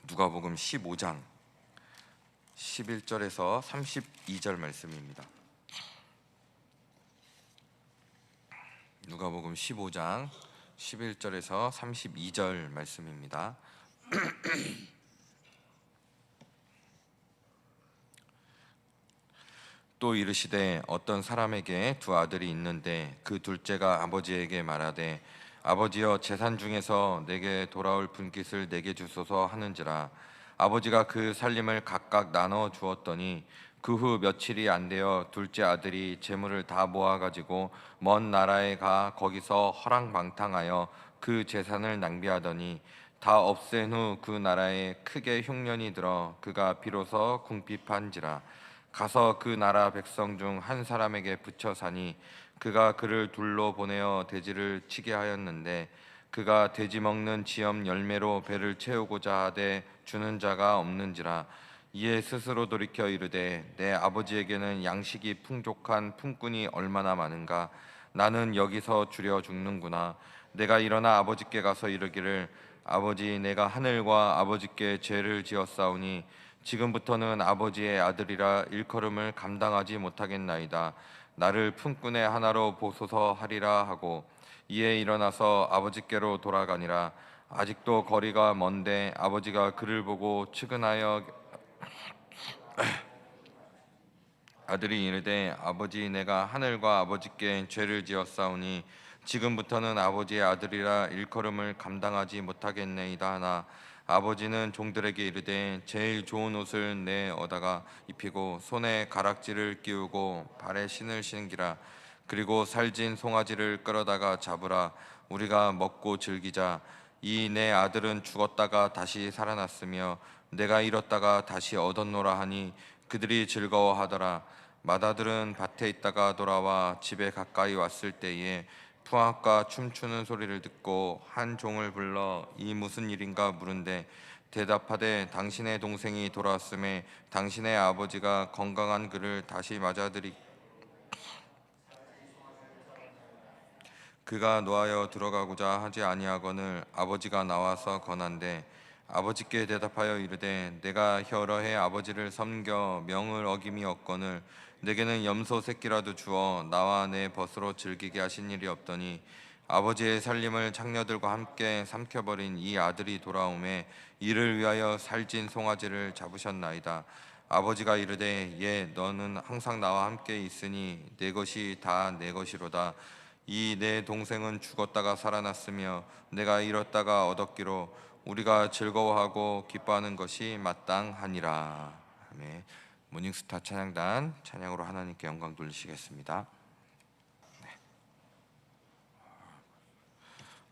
누가복음 15장 11절에서 32절 말씀입니다. 누가복음 15장 11절에서 32절 말씀입니다. 또 이르시되 어떤 사람에게 두 아들이 있는데 그 둘째가 아버지에게 말하되 아버지여 재산 중에서 내게 돌아올 분깃을 내게 주소서 하는지라. 아버지가 그 살림을 각각 나눠 주었더니 그 후 며칠이 안 되어 둘째 아들이 재물을 다 모아 가지고 먼 나라에 가 거기서 허랑방탕하여 그 재산을 낭비하더니 다 없앤 후 그 나라에 크게 흉년이 들어 그가 비로소 궁핍한지라. 가서 그 나라 백성 중 한 사람에게 붙여 사니 그가 그를 둘러 보내어 돼지를 치게 하였는데 그가 돼지 먹는 지엄 열매로 배를 채우고자 하되 주는 자가 없는지라. 이에 스스로 돌이켜 이르되 내 아버지에게는 양식이 풍족한 품꾼이 얼마나 많은가. 나는 여기서 주려 죽는구나. 내가 일어나 아버지께 가서 이르기를 아버지 내가 하늘과 아버지께 죄를 지었사오니 지금부터는 아버지의 아들이라 일컬음을 감당하지 못하겠나이다. 나를 품꾼의 하나로 보소서 하리라 하고 이에 일어나서 아버지께로 돌아가니라. 아직도 거리가 먼데 아버지가 그를 보고 측은하여 아들이 이르되 아버지 내가 하늘과 아버지께 죄를 지었사오니 지금부터는 아버지의 아들이라 일컬음을 감당하지 못하겠나이다 하나 아버지는 종들에게 이르되 제일 좋은 옷을 내어다가 입히고 손에 가락지를 끼우고 발에 신을 신기라. 그리고 살진 송아지를 끌어다가 잡으라. 우리가 먹고 즐기자. 이 내 아들은 죽었다가 다시 살아났으며 내가 잃었다가 다시 얻었노라 하니 그들이 즐거워하더라. 맏아들은 밭에 있다가 돌아와 집에 가까이 왔을 때에 풍악과 춤추는 소리를 듣고 한 종을 불러 이 무슨 일인가 물은데 대답하되 당신의 동생이 돌아왔음에 당신의 아버지가 건강한 그를 다시 맞아들이 그가 노하여 들어가고자 하지 아니하거늘 아버지가 나와서 권한대 아버지께 대답하여 이르되 내가 여러 해 아버지를 섬겨 명을 어김이 없거늘 내게는 염소 새끼라도 주어 나와 내 벗으로 즐기게 하신 일이 없더니 아버지의 살림을 창녀들과 함께 삼켜버린 이 아들이 돌아오매 이를 위하여 살찐 송아지를 잡으셨나이다. 아버지가 이르되 예 너는 항상 나와 함께 있으니 내 것이 다 내 것이로다. 이 내 동생은 죽었다가 살아났으며 내가 잃었다가 얻었기로 우리가 즐거워하고 기뻐하는 것이 마땅하니라. 아멘. 모닝스타 찬양단 찬양으로 하나님께 영광 돌리시겠습니다. 네.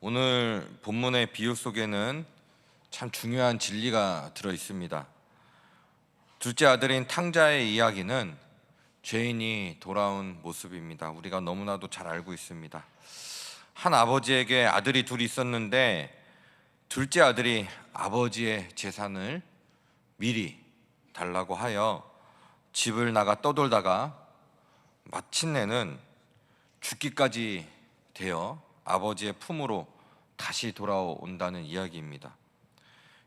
오늘 본문의 비유 속에는 참 중요한 진리가 들어 있습니다. 둘째 아들인 탕자의 이야기는 죄인이 돌아온 모습입니다. 우리가 너무나도 잘 알고 있습니다. 한 아버지에게 아들이 둘이 있었는데 둘째 아들이 아버지의 재산을 미리 달라고 하여 집을 나가 떠돌다가 마침내는 죽기까지 되어 아버지의 품으로 다시 돌아온다는 이야기입니다.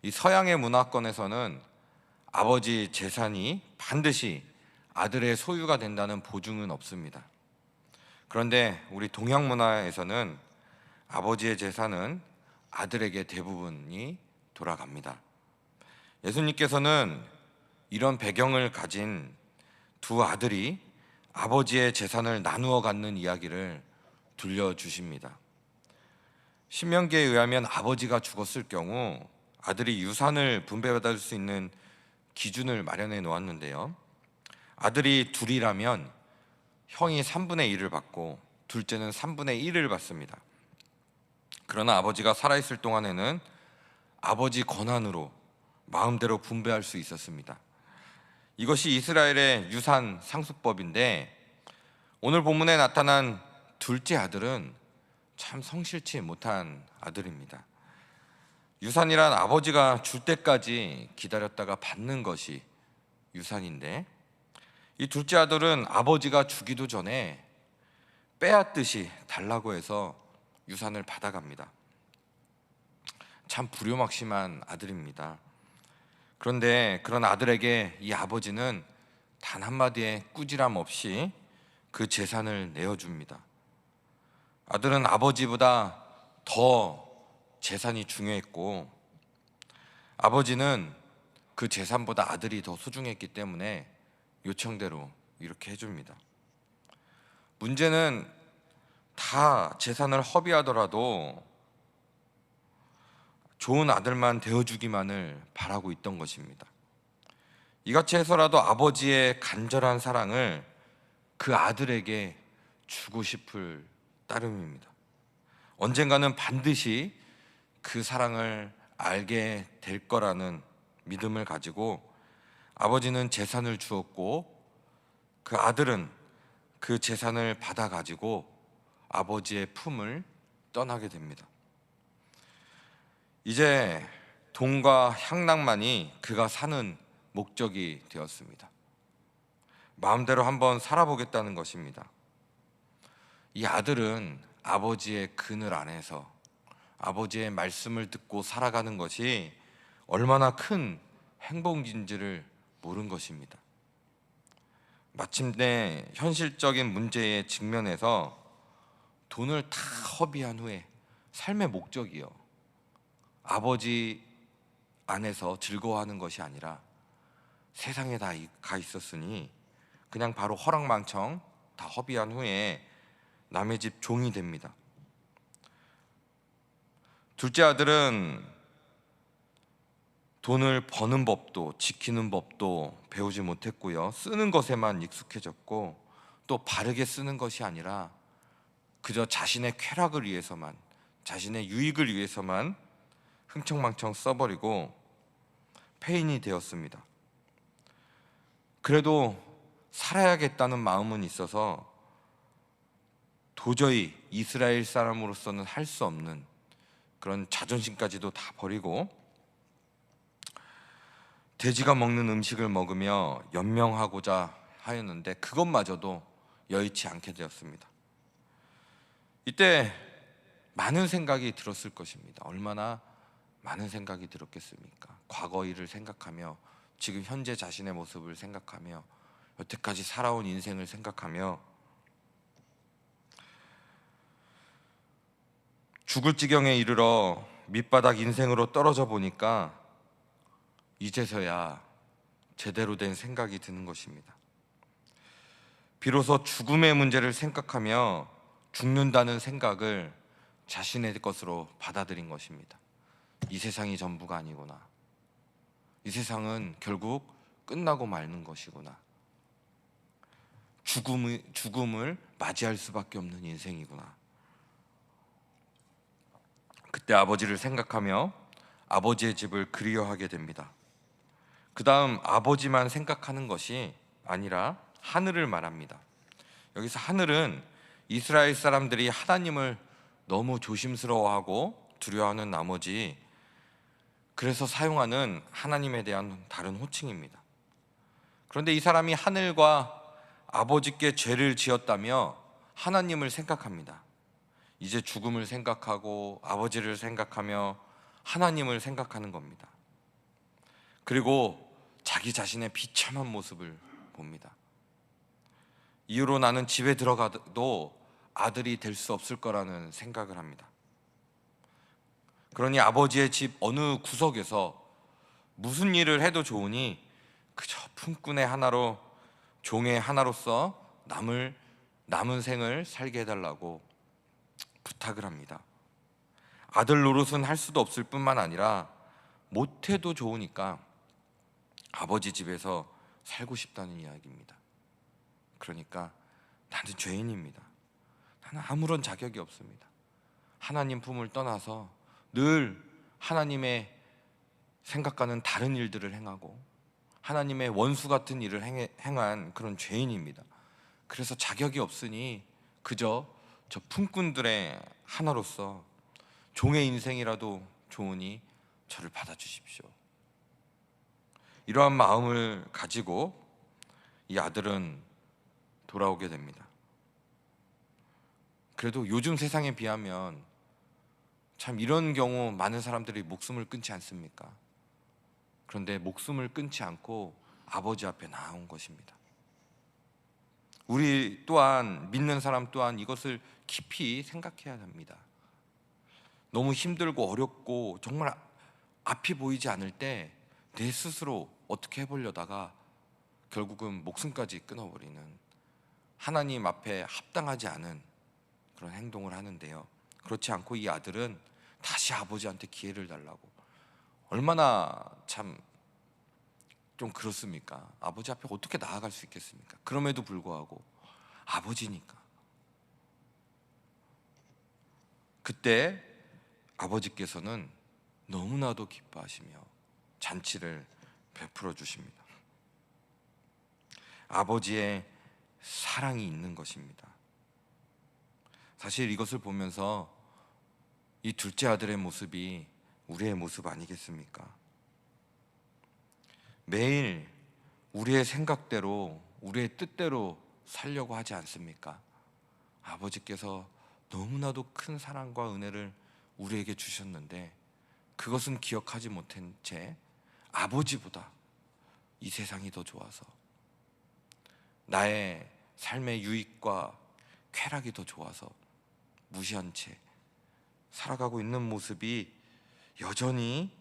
이 서양의 문화권에서는 아버지 재산이 반드시 아들의 소유가 된다는 보증은 없습니다. 그런데 우리 동양 문화에서는 아버지의 재산은 아들에게 대부분이 돌아갑니다. 예수님께서는 이런 배경을 가진 두 아들이 아버지의 재산을 나누어 갖는 이야기를 들려주십니다. 신명기에 의하면 아버지가 죽었을 경우 아들이 유산을 분배받을 수 있는 기준을 마련해 놓았는데요. 아들이 둘이라면 형이 3분의 1을 받고 둘째는 3분의 1을 받습니다. 그러나 아버지가 살아있을 동안에는 아버지 권한으로 마음대로 분배할 수 있었습니다. 이것이 이스라엘의 유산 상속법인데 오늘 본문에 나타난 둘째 아들은 참 성실치 못한 아들입니다. 유산이란 아버지가 줄 때까지 기다렸다가 받는 것이 유산인데 이 둘째 아들은 아버지가 주기도 전에 빼앗듯이 달라고 해서 유산을 받아갑니다. 참 불효막심한 아들입니다. 그런데 그런 아들에게 이 아버지는 단 한마디의 꾸지람 없이 그 재산을 내어줍니다. 아들은 아버지보다 더 재산이 중요했고, 아버지는 그 재산보다 아들이 더 소중했기 때문에 요청대로 이렇게 해줍니다. 문제는 다 재산을 허비하더라도 좋은 아들만 되어주기만을 바라고 있던 것입니다. 이같이 해서라도 아버지의 간절한 사랑을 그 아들에게 주고 싶을 따름입니다. 언젠가는 반드시 그 사랑을 알게 될 거라는 믿음을 가지고 아버지는 재산을 주었고, 그 아들은 그 재산을 받아 가지고 아버지의 품을 떠나게 됩니다. 이제 돈과 향락만이 그가 사는 목적이 되었습니다. 마음대로 한번 살아보겠다는 것입니다. 이 아들은 아버지의 그늘 안에서 아버지의 말씀을 듣고 살아가는 것이 얼마나 큰 행복인지를 모른 것입니다. 마침내 현실적인 문제에 직면해서 돈을 다 허비한 후에 삶의 목적이요, 아버지 안에서 즐거워하는 것이 아니라 세상에 다 가 있었으니 그냥 바로 허랑망청 다 허비한 후에 남의 집 종이 됩니다. 둘째 아들은 돈을 버는 법도 지키는 법도 배우지 못했고요, 쓰는 것에만 익숙해졌고, 또 바르게 쓰는 것이 아니라 그저 자신의 쾌락을 위해서만, 자신의 유익을 위해서만 흥청망청 써버리고 폐인이 되었습니다. 그래도 살아야겠다는 마음은 있어서 도저히 이스라엘 사람으로서는 할 수 없는 그런 자존심까지도 다 버리고 돼지가 먹는 음식을 먹으며 연명하고자 하였는데 그것마저도 여의치 않게 되었습니다. 이때 많은 생각이 들었을 것입니다. 얼마나 많은 생각이 들었겠습니까? 과거 일을 생각하며, 지금 현재 자신의 모습을 생각하며, 여태까지 살아온 인생을 생각하며 죽을 지경에 이르러 밑바닥 인생으로 떨어져 보니까 이제서야 제대로 된 생각이 드는 것입니다. 비로소 죽음의 문제를 생각하며 죽는다는 생각을 자신의 것으로 받아들인 것입니다. 이 세상이 전부가 아니구나. 이 세상은 결국 끝나고 마는 것이구나. 죽음을 맞이할 수밖에 없는 인생이구나. 그때 아버지를 생각하며 아버지의 집을 그리워하게 됩니다. 그 다음 아버지만 생각하는 것이 아니라 하늘을 말합니다. 여기서 하늘은 이스라엘 사람들이 하나님을 너무 조심스러워하고 두려워하는 나머지 그래서 사용하는 하나님에 대한 다른 호칭입니다. 그런데 이 사람이 하늘과 아버지께 죄를 지었다며 하나님을 생각합니다. 이제 죽음을 생각하고 아버지를 생각하며 하나님을 생각하는 겁니다. 그리고 자기 자신의 비참한 모습을 봅니다. 이후로 나는 집에 들어가도 아들이 될 수 없을 거라는 생각을 합니다. 그러니 아버지의 집 어느 구석에서 무슨 일을 해도 좋으니 그저 품꾼의 하나로, 종의 하나로서 남은 생을 살게 해달라고 부탁을 합니다. 아들 노릇은 할 수도 없을 뿐만 아니라 못해도 좋으니까 아버지 집에서 살고 싶다는 이야기입니다. 그러니까 나는 죄인입니다. 나는 아무런 자격이 없습니다. 하나님 품을 떠나서 늘 하나님의 생각과는 다른 일들을 행하고 하나님의 원수 같은 일을 행한 그런 죄인입니다. 그래서 자격이 없으니 그저 저 품꾼들의 하나로서 종의 인생이라도 좋으니 저를 받아주십시오. 이러한 마음을 가지고 이 아들은 돌아오게 됩니다. 그래도 요즘 세상에 비하면 참 이런 경우 많은 사람들이 목숨을 끊지 않습니까? 그런데 목숨을 끊지 않고 아버지 앞에 나아온 것입니다. 우리 또한, 믿는 사람 또한 이것을 깊이 생각해야 합니다. 너무 힘들고 어렵고 정말 앞이 보이지 않을 때 내 스스로 어떻게 해보려다가 결국은 목숨까지 끊어버리는, 하나님 앞에 합당하지 않은 그런 행동을 하는데요. 그렇지 않고 이 아들은 다시 아버지한테 기회를 달라고, 얼마나 참 좀 그렇습니까? 아버지 앞에 어떻게 나아갈 수 있겠습니까? 그럼에도 불구하고 아버지니까. 그때 아버지께서는 너무나도 기뻐하시며 잔치를 베풀어 주십니다. 아버지의 사랑이 있는 것입니다. 사실 이것을 보면서 이 둘째 아들의 모습이 우리의 모습 아니겠습니까? 매일 우리의 생각대로, 우리의 뜻대로 살려고 하지 않습니까? 아버지께서 너무나도 큰 사랑과 은혜를 우리에게 주셨는데 그것은 기억하지 못한 채 아버지보다 이 세상이 더 좋아서, 나의 삶의 유익과 쾌락이 더 좋아서 무시한 채 살아가고 있는 모습이 여전히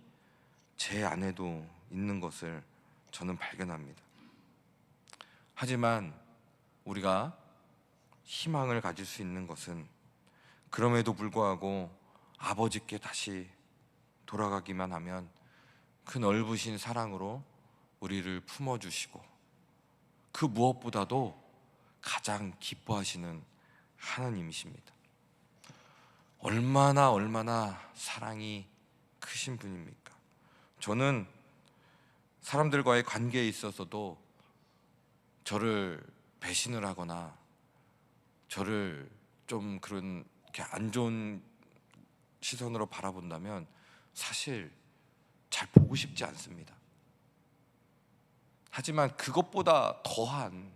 제 안에도 있는 것을 저는 발견합니다. 하지만 우리가 희망을 가질 수 있는 것은 그럼에도 불구하고 아버지께 다시 돌아가기만 하면 그 넓으신 사랑으로 우리를 품어주시고, 그 무엇보다도 가장 기뻐하시는 하나님이십니다. 얼마나 사랑이 크신 분입니까? 저는 사람들과의 관계에 있어서도 저를 배신을 하거나 저를 좀 그런 이렇게 안 좋은 시선으로 바라본다면 사실 잘 보고 싶지 않습니다. 하지만 그것보다 더한,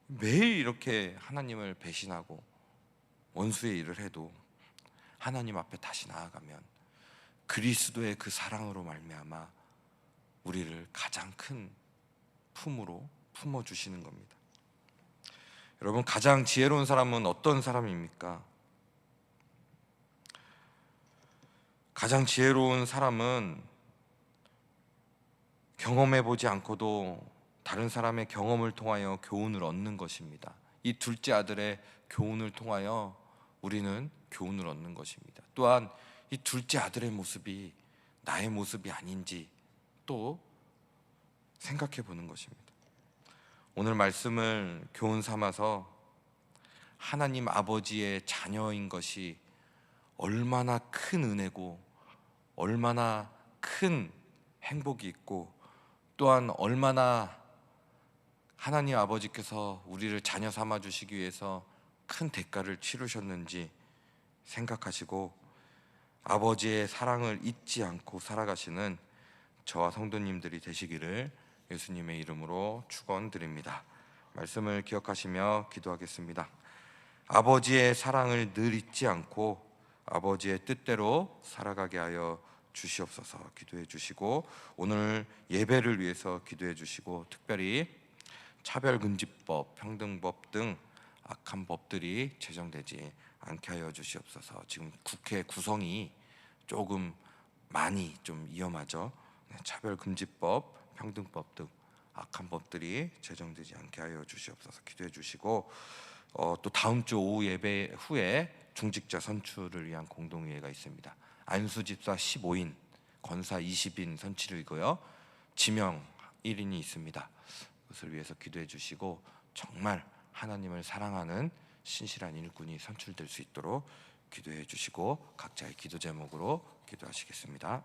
매일 이렇게 하나님을 배신하고 원수의 일을 해도 하나님 앞에 다시 나아가면 그리스도의 그 사랑으로 말미암아 우리를 가장 큰 품으로 품어주시는 겁니다. 여러분, 가장 지혜로운 사람은 어떤 사람입니까? 가장 지혜로운 사람은 경험해보지 않고도 다른 사람의 경험을 통하여 교훈을 얻는 것입니다. 이 둘째 아들의 교훈을 통하여 우리는 교훈을 얻는 것입니다. 또한 이 둘째 아들의 모습이 나의 모습이 아닌지 또 생각해 보는 것입니다. 오늘 말씀을 교훈 삼아서 하나님 아버지의 자녀인 것이 얼마나 큰 은혜고 얼마나 큰 행복이 있고, 또한 얼마나 하나님 아버지께서 우리를 자녀 삼아 주시기 위해서 큰 대가를 치르셨는지 생각하시고 아버지의 사랑을 잊지 않고 살아가시는 저와 성도님들이 되시기를 예수님의 이름으로 축원드립니다. 말씀을 기억하시며 기도하겠습니다. 아버지의 사랑을 늘 잊지 않고 아버지의 뜻대로 살아가게 하여 주시옵소서. 기도해 주시고, 오늘 예배를 위해서 기도해 주시고, 특별히 차별금지법, 평등법 등 악한 법들이 제정되지 않게 하여 주시옵소서. 지금 국회 구성이 조금 많이 좀 위험하죠. 차별금지법, 평등법 등 악한 법들이 제정되지 않게 하여 주시옵소서. 기도해 주시고, 또 다음 주 오후 예배 후에 중직자 선출을 위한 공동회의가 있습니다. 안수집사 15인, 권사 20인 선출이고요. 지명 1인이 있습니다. 그것을 위해서 기도해 주시고 정말 하나님을 사랑하는 신실한 일꾼이 선출될 수 있도록 기도해 주시고 각자의 기도 제목으로 기도하시겠습니다.